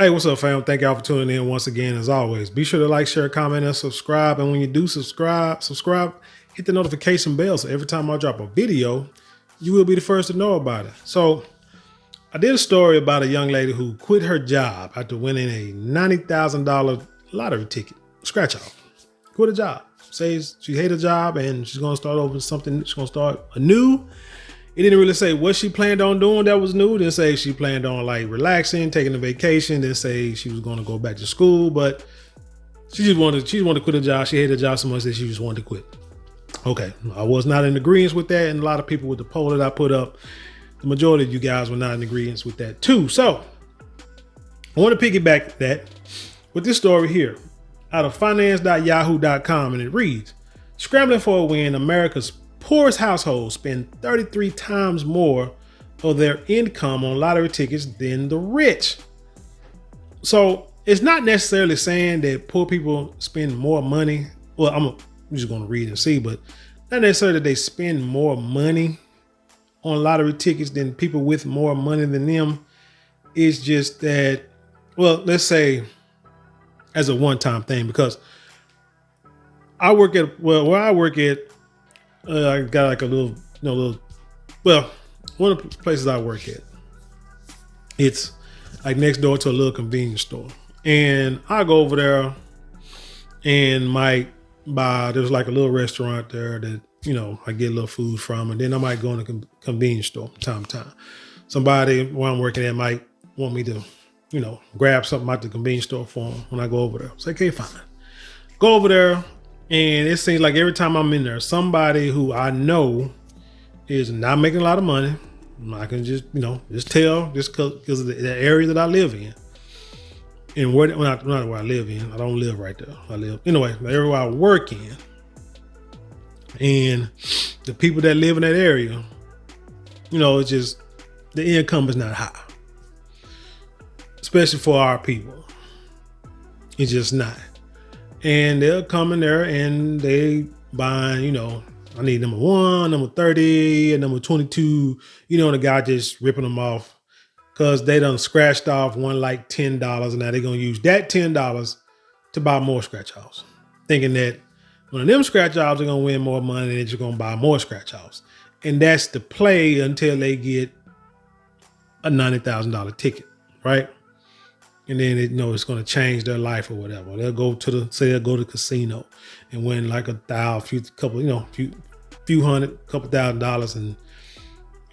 Hey, what's up, fam? Thank y'all for tuning in once again. As always, be sure to like, share, comment, and subscribe. And when you do subscribe, hit the notification bell so every time I drop a video, you will be the first to know about it. So I did a story about a young lady who quit her job after winning a $90,000 lottery ticket, scratch off. Quit a job. Says she hated a job and she's going to start over something. She's going to start anew. It didn't really say what she planned on doing that was new. It didn't say she planned on like relaxing, taking a vacation. Didn't say she was going to go back to school, but she just wanted to quit a job. She hated a job so much that she just wanted to quit. Okay, I was not in agreement with that, and a lot of people with the poll that I put up, the majority of you guys were not in agreement with that too. So I want to piggyback that with this story here out of finance.yahoo.com, and it reads, "Scrambling for a win, America's poorest households spend 33 times more of their income on lottery tickets than the rich." So it's not necessarily saying that poor people spend more money. Well, I'm just going to read and see, but not necessarily that they spend more money on lottery tickets than people with more money than them. It's just that, well, let's say as a one-time thing, because I work at, where I work at, I got like a well, one of the places I work at, it's like next door to a little convenience store. And I go over there and might buy, there's like a little restaurant there that, I get a little food from. And then I might go in a convenience store time to time. Somebody where I'm working at might want me to, grab something out the convenience store for them when I go over there. It's like, okay, fine. Go over there. And it seems like every time I'm in there, somebody who I know is not making a lot of money. I can just, just tell just because of the area that I live in. And not where I live in. I don't live right there. Anyway, everywhere I work in. And the people that live in that area, it's just, the income is not high. Especially for our people. It's just not. And they'll come in there and they buying, I need number 1, number 30, and number 22. The guy just ripping them off because they done scratched off one like $10. And now they're going to use that $10 to buy more scratch offs, thinking that one of them scratch offs are going to win more money and they're just going to buy more scratch offs. And that's the play until they get a $90,000 ticket, right? And then it's going to change their life or whatever. They'll go to the casino and win like few hundred, couple $1,000s, and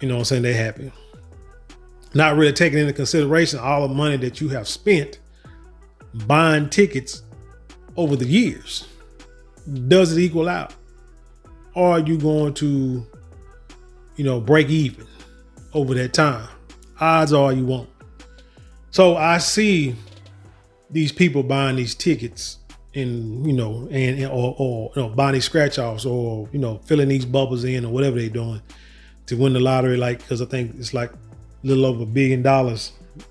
what I'm saying, they happy. Not really taking into consideration all the money that you have spent buying tickets over the years. Does it equal out? Or are you going to, break even over that time? Odds are you won't. So I see these people buying these tickets and, or buying these scratch offs or, filling these bubbles in or whatever they're doing to win the lottery. Like, cause I think it's like a little over $1 billion.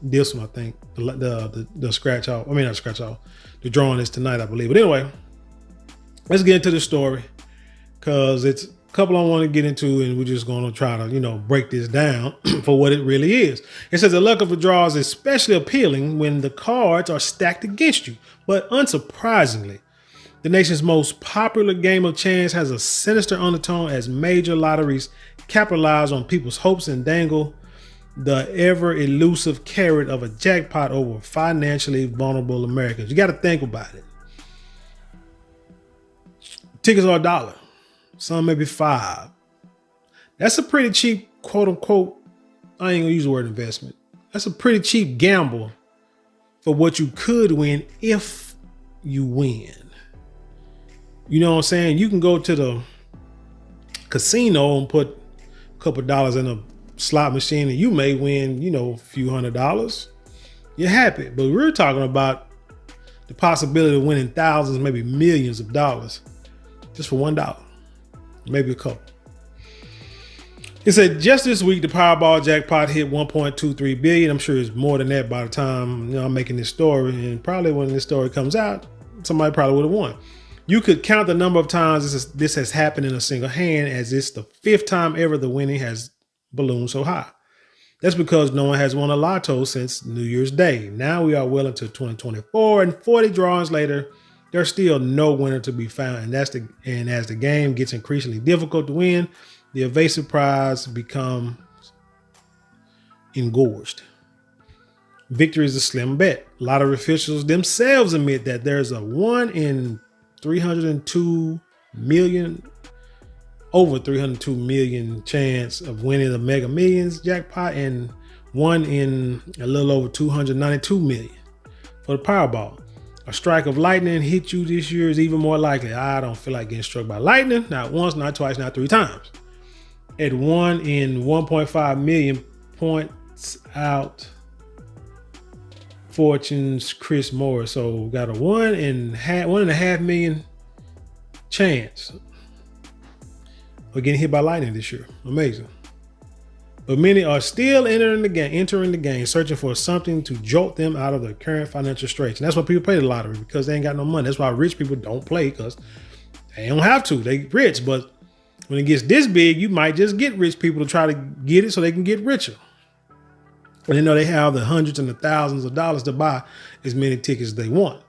This one, I think the scratch off, not scratch off, the drawing is tonight, I believe. But anyway, let's get into the story cause it's a couple I want to get into, and we're just going to try to, break this down for what it really is. It says the luck of the draw is especially appealing when the cards are stacked against you. But unsurprisingly, the nation's most popular game of chance has a sinister undertone as major lotteries capitalize on people's hopes and dangle the ever elusive carrot of a jackpot over financially vulnerable Americans. You got to think about it. Tickets are $1. Some maybe $5. That's a pretty cheap, quote unquote, I ain't gonna use the word investment. That's a pretty cheap gamble for what you could win if you win. You know what I'm saying? You can go to the casino and put a couple dollars in a slot machine and you may win, a few $100s. You're happy. But we're talking about the possibility of winning thousands, maybe millions of dollars just for $1. Maybe a couple. It said just this week, the Powerball jackpot hit 1.23 billion. I'm sure it's more than that by the time I'm making this story. And probably when this story comes out, somebody probably would have won. You could count the number of times this has happened in a single hand, as it's the 5th time ever the winning has ballooned so high. That's because no one has won a lotto since New Year's Day. Now we are well into 2024, and 40 drawings later, there's still no winner to be found. And as the game gets increasingly difficult to win, the evasive prize becomes engorged. Victory is a slim bet. Lottery officials themselves admit that there's a 1 in 302 million, over 302 million chance of winning the Mega Millions jackpot, and 1 in a little over 292 million for the Powerball. A strike of lightning hit you this year is even more likely. I don't feel like getting struck by lightning. Not once, not twice, not 3 times. At 1 in 1.5 million points out Fortune's Chris Moore. So we got a 1.5 million chance of getting hit by lightning this year. Amazing. But many are still entering the game, searching for something to jolt them out of their current financial straits. And that's why people play the lottery, because they ain't got no money. That's why rich people don't play, because they don't have to. They rich, but when it gets this big, you might just get rich people to try to get it so they can get richer. And they know they have the hundreds and the thousands of dollars to buy as many tickets as they want.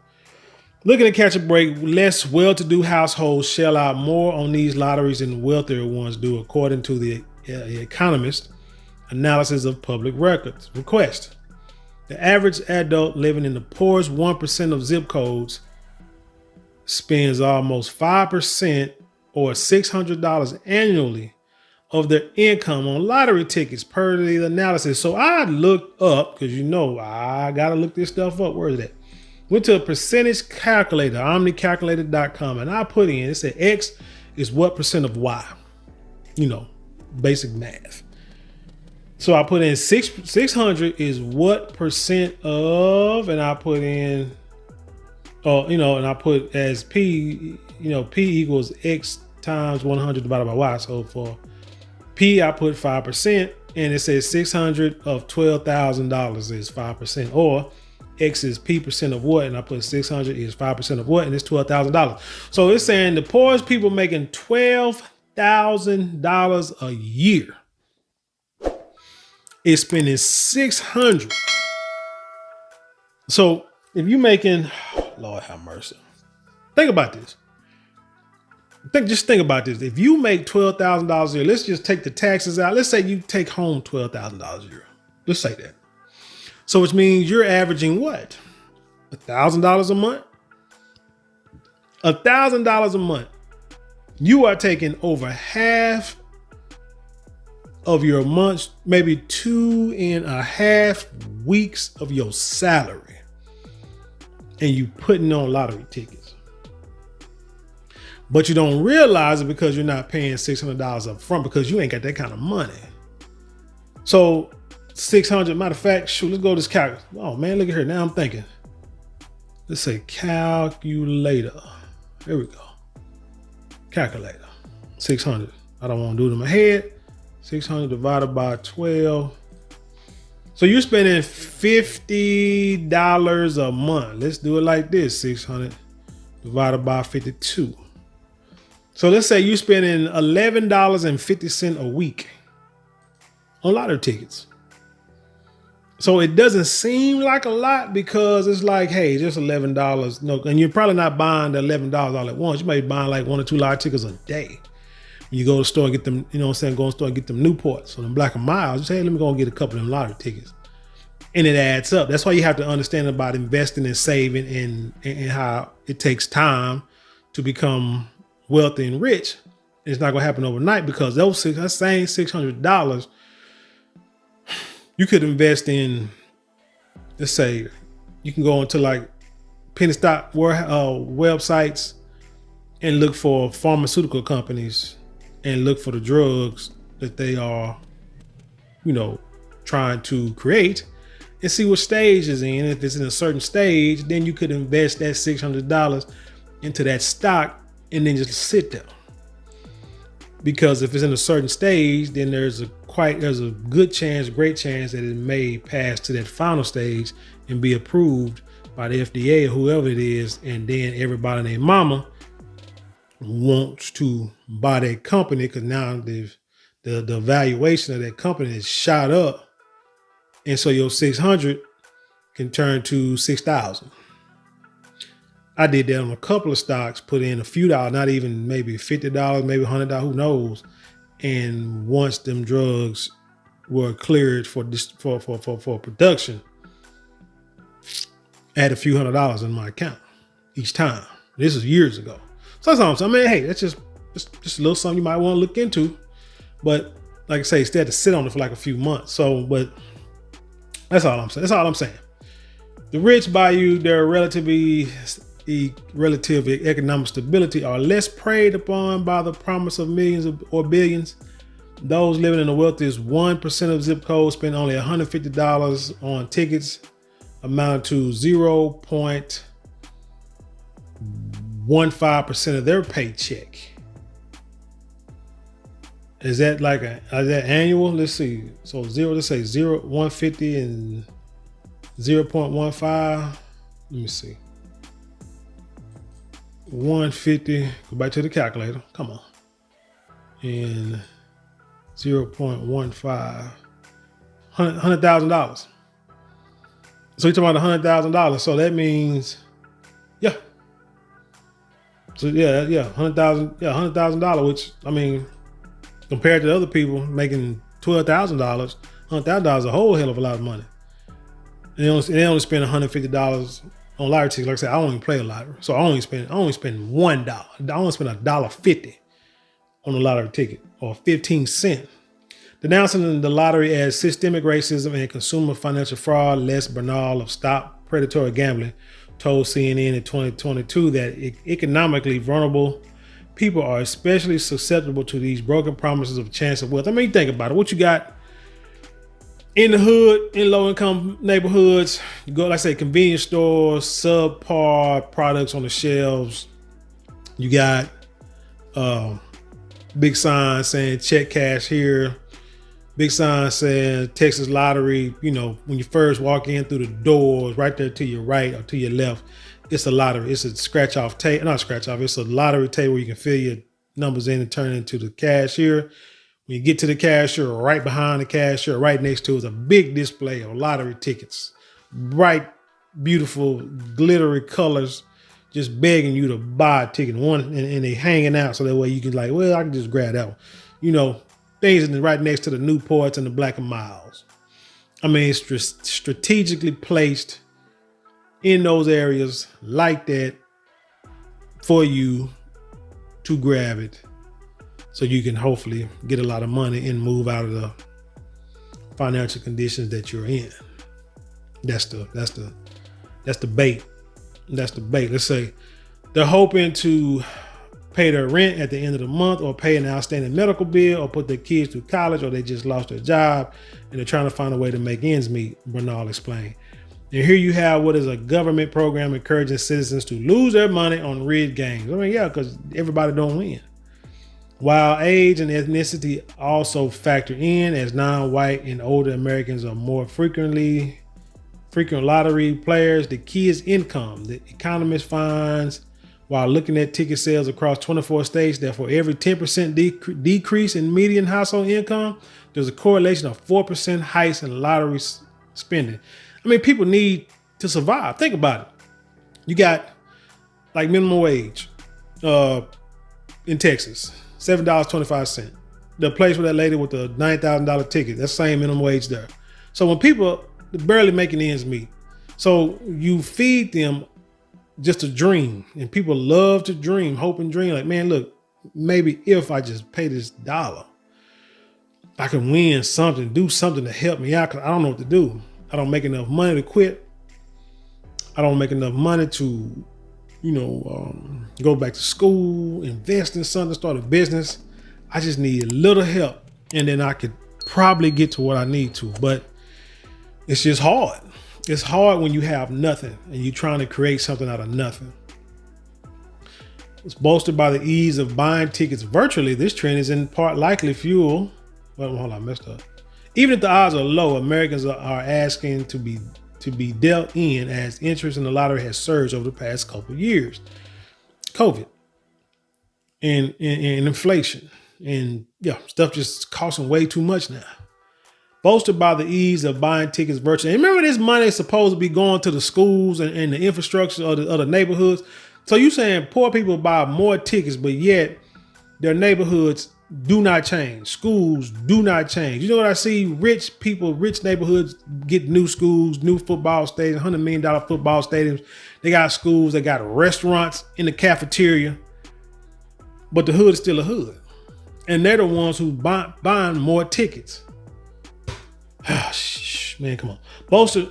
Looking to catch a break, less well-to-do households shell out more on these lotteries than wealthier ones do, according to the Economist analysis of public records request. The average adult living in the poorest 1% of zip codes spends almost 5% or $600 annually of their income on lottery tickets per the analysis. So I looked up, because I got to look this stuff up. Where is that? Went to a percentage calculator, omnicalculator.com, and I put in, it said X is what percent of Y. Basic math. So I put in 600 is what percent of, and I put in, and I put as P, P equals X times 100 divided by Y. So for P, I put 5%, and it says 600 of $12,000 is 5%, or X is P percent of what, and I put 600 is 5% of what, and it's $12,000. So it's saying the poorest people making $12,000 a year is spending 600. So if you making, Lord have mercy, think about this. Just think about this. If you make $12,000 a year, let's just take the taxes out. Let's say you take home $12,000 a year. Let's say that. So which means you're averaging what? $1,000 a month? $1,000 a month. You are taking over half of your months, maybe 2.5 weeks of your salary, and you putting on lottery tickets. But you don't realize it because you're not paying $600 up front, because you ain't got that kind of money. So 600, matter of fact, let's go to this calculator. Oh man, look at here. Now I'm thinking. Let's say calculator. Here we go. Calculator. 600. I don't want to do it in my head. 600 divided by 12. So you're spending $50 a month. Let's do it like this. 600 divided by 52. So let's say you're spending $11.50 a week on lottery tickets. So it doesn't seem like a lot, because it's like, hey, just $11. No, and you're probably not buying the $11 all at once. You might be buying like 1 or 2 lottery tickets a day. When you go to the store and get them, go to the store and get them Newports or them Black and Miles. You say, hey, let me go and get a couple of them lottery tickets. And it adds up. That's why you have to understand about investing and saving, and how it takes time to become wealthy and rich. It's not going to happen overnight, because that same $600, you could invest in, let's say, you can go into like penny stock websites and look for pharmaceutical companies and look for the drugs that they are, trying to create, and see what stage is in. If it's in a certain stage, then you could invest that $600 into that stock and then just sit there. Because if it's in a certain stage, then there's a great chance that it may pass to that final stage and be approved by the FDA or whoever it is. And then everybody and their mama wants to buy that company, because now the valuation of that company is shot up And so your 600 can turn to 6,000. I did that on a couple of stocks, put in a few dollars, not even maybe $50, maybe $100, who knows. And once them drugs were cleared for production, I had a few $100s in my account each time. This is years ago. So that's all I'm saying. I mean, hey, that's just a little something you might want to look into. But like I say, still had to sit on it for like a few months. So, but that's all I'm saying. That's all I'm saying. The rich by you, their relative economic stability are less preyed upon by the promise of millions or billions. Those living in the wealthiest 1% of zip codes spend only $150 on tickets, amount to 0.15% of their paycheck. Is that like is that annual? Let's see. So let's say 150 and 0.15. Let me see. 150, go back to the calculator. Come on. And 0.15, $100,000. So you're talking about $100,000. So that means, yeah. So yeah, $100,000, which, I mean, compared to other people making $12,000, $100,000 is a whole hell of a lot of money. And they only spend $150 on lottery tickets. Like I said, I don't even play a lottery, so I only spend $1. I only spend $1.50 on a lottery ticket, or 15 cents. Denouncing the lottery as systemic racism and consumer financial fraud, Les Bernal of Stop Predatory Gambling told CNN in 2022 that economically vulnerable people are especially susceptible to these broken promises of chance of wealth. I mean, think about it. What you got in the hood, in low-income neighborhoods, you go, like I say, convenience stores, subpar products on the shelves. You got big signs saying check cash here. Big sign saying Texas Lottery. You know, when you first walk in through the doors, right there to your right or to your left, it's a lottery. It's a scratch-off table, not scratch-off. It's a lottery table where you can fill your numbers in and turn it into the cashier. When you get to the cashier, right behind the cashier, right next to it is a big display of lottery tickets. Bright, beautiful, glittery colors, just begging you to buy a ticket. And they hanging out so that way you can like, well, I can just grab that one. You know, things right next to the Newports and the Black and Milds. I mean, it's strategically placed in those areas like that for you to grab it, so you can hopefully get a lot of money and move out of the financial conditions that you're in. That's the bait. That's the bait. Let's say they're hoping to pay their rent at the end of the month, or pay an outstanding medical bill, or put their kids through college, or they just lost their job and they're trying to find a way to make ends meet, Bernal explained. And here you have what is a government program encouraging citizens to lose their money on rigged games. I mean, yeah, because everybody don't win. While age and ethnicity also factor in, as non-white and older Americans are more frequent lottery players, the key is income. The Economist finds, while looking at ticket sales across 24 states, that for every 10% decrease in median household income, there's a correlation of 4% hikes in lottery spending. I mean, people need to survive. Think about it. You got like minimum wage in Texas. $7.25. The place with that lady with the $9,000 ticket, that's the same minimum wage there. So when people are barely making ends meet, so you feed them just a dream, and people love to dream, hope and dream. Like, man, look, maybe if I just pay this $1, I can win something, do something to help me out, because I don't know what to do. I don't make enough money to quit. I don't make enough money to go back to school, invest in something, start a business. I just need a little help, and then I could probably get to what I need to. But it's just hard. It's hard when you have nothing and you're trying to create something out of nothing. It's bolstered by the ease of buying tickets virtually. This trend is in part likely fuel. Well, hold on, I messed up. Even if the odds are low, Americans are asking to be dealt in, as interest in the lottery has surged over the past couple of years. COVID and inflation and stuff just costing way too much now. boasted by the ease of buying tickets virtually. And remember, this money is supposed to be going to the schools and the infrastructure of the neighborhoods. So you saying poor people buy more tickets, but yet their neighborhoods do not change. Schools do not change. You know what I see? Rich people, rich neighborhoods get new schools, new football stadiums, $100 million football stadiums. They got schools, they got restaurants in the cafeteria, but the hood is still a hood. And they're the ones who buying more tickets. Man, come on. Boasted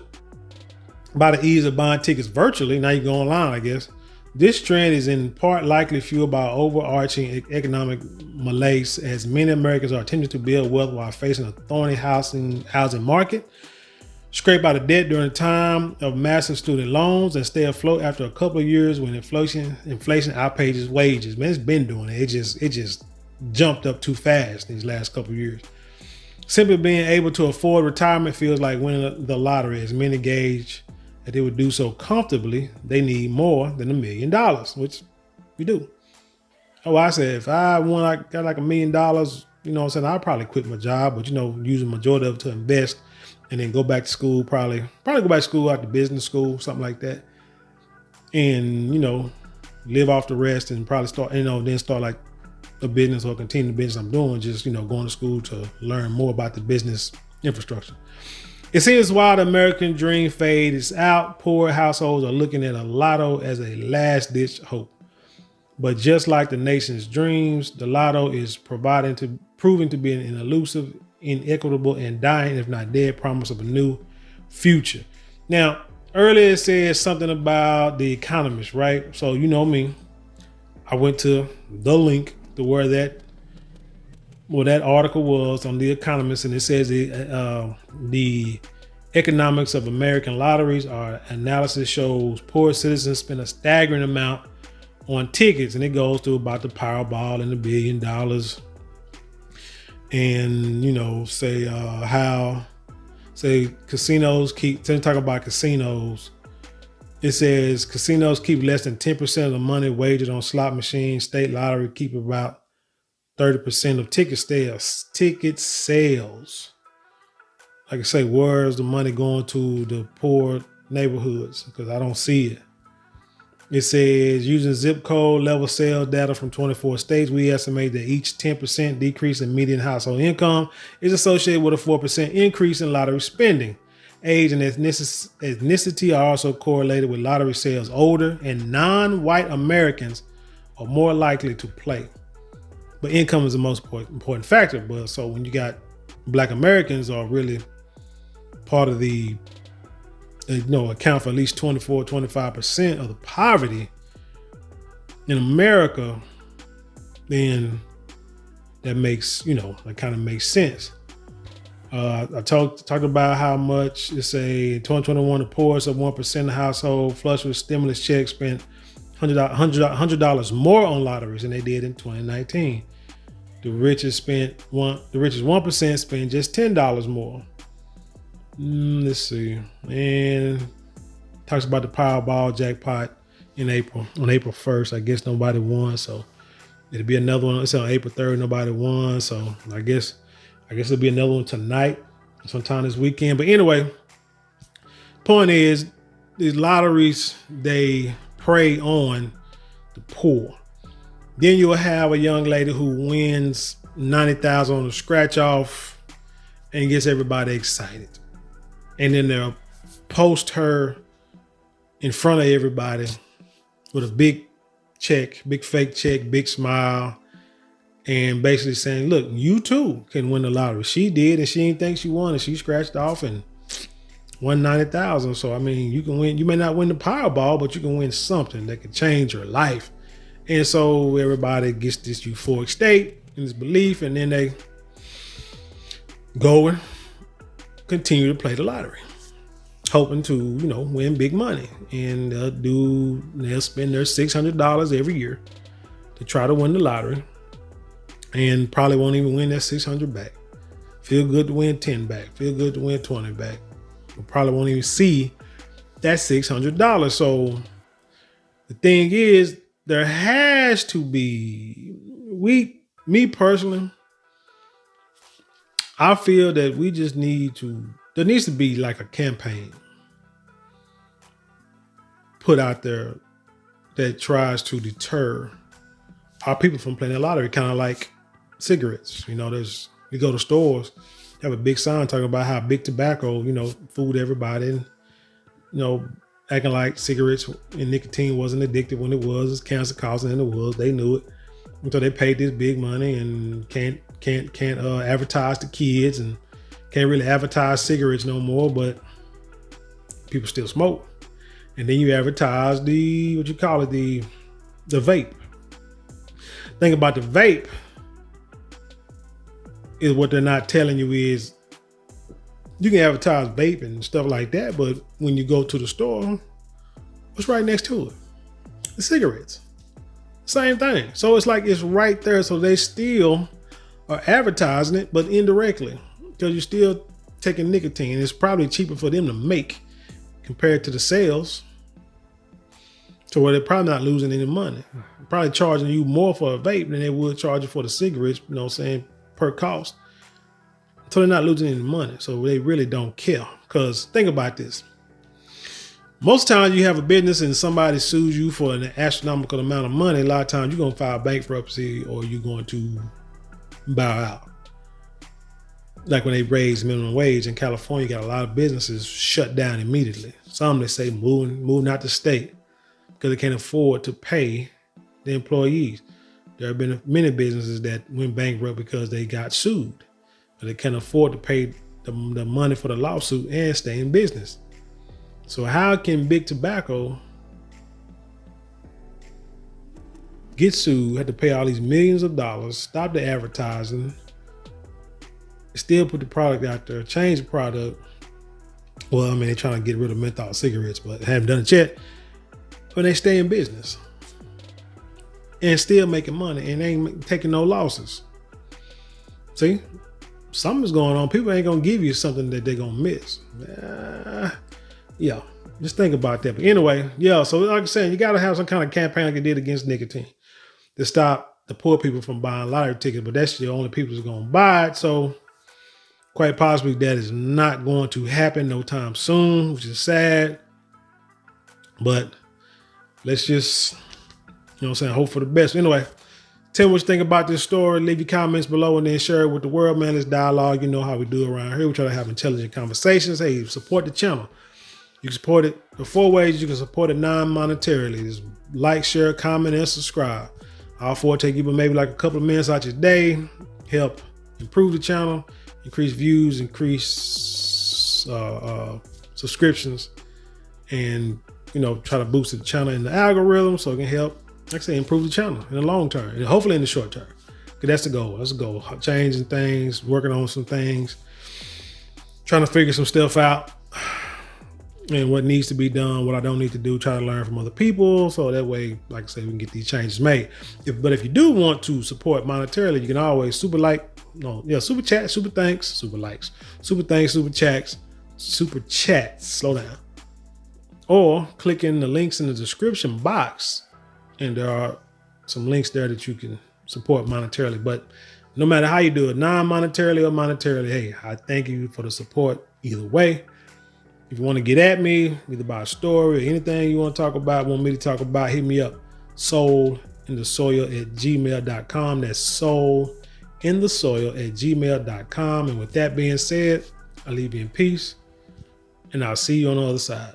by the ease of buying tickets virtually. Now you go online, I guess. This trend is in part likely fueled by overarching economic malaise, as many Americans are attempting to build wealth while facing a thorny housing market, scraped out of debt during a time of massive student loans, and stay afloat after a couple of years when inflation outpaces wages. Man, it's been doing it. It just jumped up too fast these last couple of years. Simply being able to afford retirement feels like winning the lottery, as many gauge that they would do so comfortably. They need more than $1 million, which we do. Oh, I said, if I got like $1 million, you know what I'm saying, I'll probably quit my job, but, you know, using the majority of it to invest and then go back to school, probably go back to school, out to business school, something like that. And, you know, live off the rest and probably start, you know, then start like a business or continue the business I'm doing, just, you know, going to school to learn more about the business infrastructure. It seems while the American dream fades out, poor households are looking at a lotto as a last-ditch hope. But just like the nation's dreams, the lotto is proving to be an elusive, inequitable, and dying, if not dead, promise of a new future. Now, earlier it said something about The Economist, right? So you know me, I went to the link to where that article was on The Economist, and it says the economics of American lotteries. Our analysis shows poor citizens spend a staggering amount on tickets, and it goes through about the Powerball and the $1 billion, and, you know, how casinos talk about casinos. It says casinos keep less than 10% of the money wagered on slot machines. State lottery keep about 30% of ticket sales. Like I say, where's the money going to the poor neighborhoods? Because I don't see it. It says, using zip code level sales data from 24 states, we estimate that each 10% decrease in median household income is associated with a 4% increase in lottery spending. Age and ethnicity are also correlated with lottery sales. Older and non-white Americans are more likely to play. But income is the most important factor. But so when you got Black Americans are really part of the, account for at least 25% of the poverty in America, then that makes, that kind of makes sense. I talked about how much it's in 2021, the poorest of 1% of the household flush with stimulus checks spent $100 more on lotteries than they did in 2019. The richest 1% spent just $10 more. Let's see. And talks about the Powerball jackpot on April 1st. I guess nobody won, so it'll be another one. It's on April 3rd. Nobody won, so I guess it'll be another one tonight, sometime this weekend. But anyway, point is, these lotteries, they prey on the poor. Then you'll have a young lady who wins $90,000 on a scratch off and gets everybody excited. And then they'll post her in front of everybody with a big check, big fake check, big smile, and basically saying, look, you too can win the lottery. She did, and she didn't think she won, and she scratched off and won $90,000. So, I mean, you can win. You may not win the Powerball, but you can win something that can change your life. And so everybody gets this euphoric state and this belief, and then they go and continue to play the lottery, hoping to, win big money. And they'll spend their $600 every year to try to win the lottery, and probably won't even win that $600 back. Feel good to win 10 back. Feel good to win 20 back. But probably won't even see that $600. So the thing is, there has to be, me personally, I feel that we just there needs to be like a campaign put out there that tries to deter our people from playing the lottery, kind of like cigarettes. You go to stores, have a big sign talking about how big tobacco, fooled everybody, and, acting like cigarettes and nicotine wasn't addictive when it was. It's cancer causing, and it was. They knew it. So they paid this big money and can't advertise to kids and can't really advertise cigarettes no more, but people still smoke. And then you advertise the vape. Thing about the vape is what they're not telling you is you can advertise vape and stuff like that, but when you go to the store, what's right next to it? The cigarettes. Same thing. So it's like it's right there. So they still are advertising it, but indirectly, because you're still taking nicotine. It's probably cheaper for them to make compared to the sales. So where they're probably not losing any money. Probably charging you more for a vape than they would charge you for the cigarettes, per cost. So they're not losing any money. So they really don't care. Because think about this. Most times you have a business and somebody sues you for an astronomical amount of money. A lot of times you're going to file bankruptcy or you're going to bow out. Like when they raise minimum wage in California, you got a lot of businesses shut down immediately. Some they say moving out the state because they can't afford to pay the employees. There have been many businesses that went bankrupt because they got sued. But they can't afford to pay the money for the lawsuit and stay in business. So how can big tobacco get sued, have to pay all these millions of dollars, stop the advertising, still put the product out there, change the product? Well, they're trying to get rid of menthol cigarettes, but haven't done it yet. But they stay in business and still making money and ain't taking no losses. See, something's going on. People ain't gonna give you something that they're gonna miss. Yeah, just think about that. But anyway, so like I said, you gotta have some kind of campaign like they did against nicotine to stop the poor people from buying lottery tickets, but that's the only people who's gonna buy it. So quite possibly that is not going to happen no time soon, which is sad. But let's just, hope for the best. Anyway, tell me what you think about this story. Leave your comments below and then share it with the world, man. Let's dialogue. You know how we do around here. We try to have intelligent conversations. Hey, support the channel. You can support it the 4 ways you can support it non-monetarily. Just like, share, comment, and subscribe. All 4 take you maybe like a couple of minutes out your day. Help improve the channel, increase views, increase subscriptions, and try to boost the channel in the algorithm so it can help, like I say, improve the channel in the long term and hopefully in the short term. Because that's the goal. That's the goal. Changing things, working on some things, trying to figure some stuff out. And what needs to be done, what I don't need to do, try to learn from other people. So that way, like I say, we can get these changes made. But if you do want to support monetarily, you can always super chat, super thanks, super likes, super thanks, super chats, slow down. Or click in the links in the description box. And there are some links there that you can support monetarily. But no matter how you do it, non-monetarily or monetarily, hey, I thank you for the support either way. If you want to get at me, either about a story or anything you want to talk about, want me to talk about, hit me up. soulinthesoil@gmail.com. That's soulinthesoil@gmail.com. And with that being said, I leave you in peace, and I'll see you on the other side.